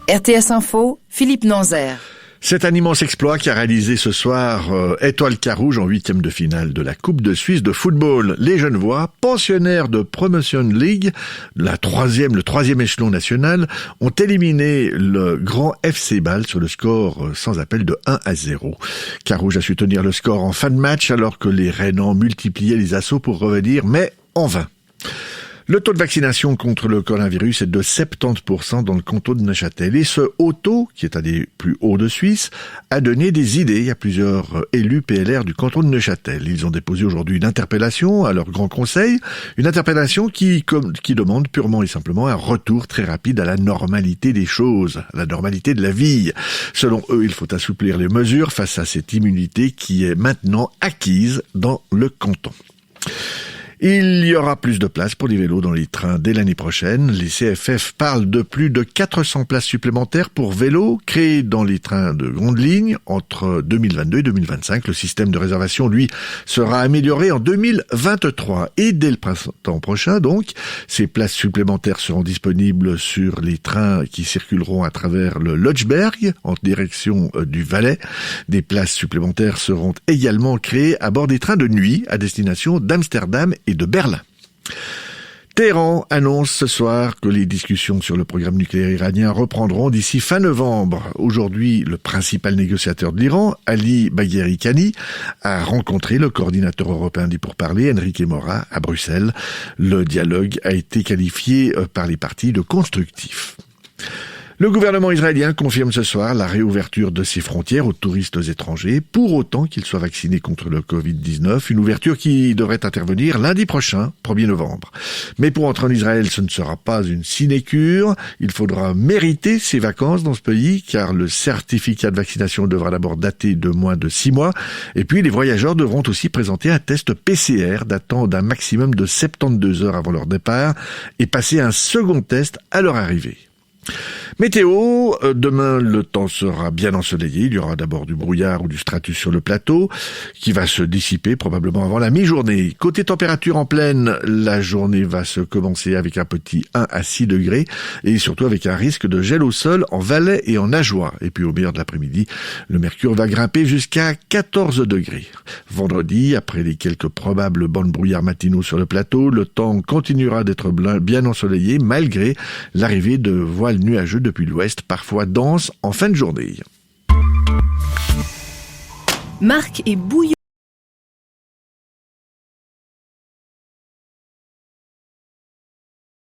RTS Info, Philippe Nanzer. C'est un immense exploit qu'a réalisé ce soir Étoile Carouge en 8e de finale de la Coupe de Suisse de football. Les Genevois, pensionnaires de Promotion League, le troisième échelon national, ont éliminé le grand FC Bâle sur le score sans appel de 1-0. Carouge a su tenir le score en fin de match alors que les Rhénans multipliaient les assauts pour revenir, mais en vain. Le taux de vaccination contre le coronavirus est de 70% dans le canton de Neuchâtel. Et ce haut taux, qui est un des plus hauts de Suisse, a donné des idées à plusieurs élus PLR du canton de Neuchâtel. Ils ont déposé aujourd'hui une interpellation à leur grand conseil, une interpellation qui demande purement et simplement un retour très rapide à la normalité des choses, à la normalité de la vie. Selon eux, il faut assouplir les mesures face à cette immunité qui est maintenant acquise dans le canton. Il y aura plus de places pour les vélos dans les trains dès l'année prochaine. Les CFF parlent de plus de 400 places supplémentaires pour vélos créées dans les trains de grande ligne entre 2022 et 2025. Le système de réservation, lui, sera amélioré en 2023. Et dès le printemps prochain, donc, ces places supplémentaires seront disponibles sur les trains qui circuleront à travers le Lötschberg en direction du Valais. Des places supplémentaires seront également créées à bord des trains de nuit à destination d'Amsterdam et de Berlin. Téhéran annonce ce soir que les discussions sur le programme nucléaire iranien reprendront d'ici fin novembre. Aujourd'hui, le principal négociateur de l'Iran, Ali Bagheri Kani, a rencontré le coordinateur européen des pourparlers, Enrique Mora, à Bruxelles. Le dialogue a été qualifié par les parties de constructif. Le gouvernement israélien confirme ce soir la réouverture de ses frontières aux touristes étrangers, pour autant qu'ils soient vaccinés contre le Covid-19, une ouverture qui devrait intervenir lundi prochain, 1er novembre. Mais pour entrer en Israël, ce ne sera pas une sinécure, il faudra mériter ses vacances dans ce pays, car le certificat de vaccination devra d'abord dater de moins de 6 mois, et puis les voyageurs devront aussi présenter un test PCR datant d'un maximum de 72 heures avant leur départ, et passer un second test à leur arrivée. Météo, demain le temps sera bien ensoleillé, il y aura d'abord du brouillard ou du stratus sur le plateau qui va se dissiper probablement avant la mi-journée. Côté température en plaine, la journée va se commencer avec un petit 1 à 6 degrés et surtout avec un risque de gel au sol en Valais et en Ajoie. Et puis au meilleur de l'après-midi, le mercure va grimper jusqu'à 14 degrés. Vendredi, après les quelques probables bancs de brouillard matinaux sur le plateau, le temps continuera d'être bien ensoleillé malgré l'arrivée de voiles nuageux depuis l'ouest, parfois dense en fin de journée. Marc est bouillon.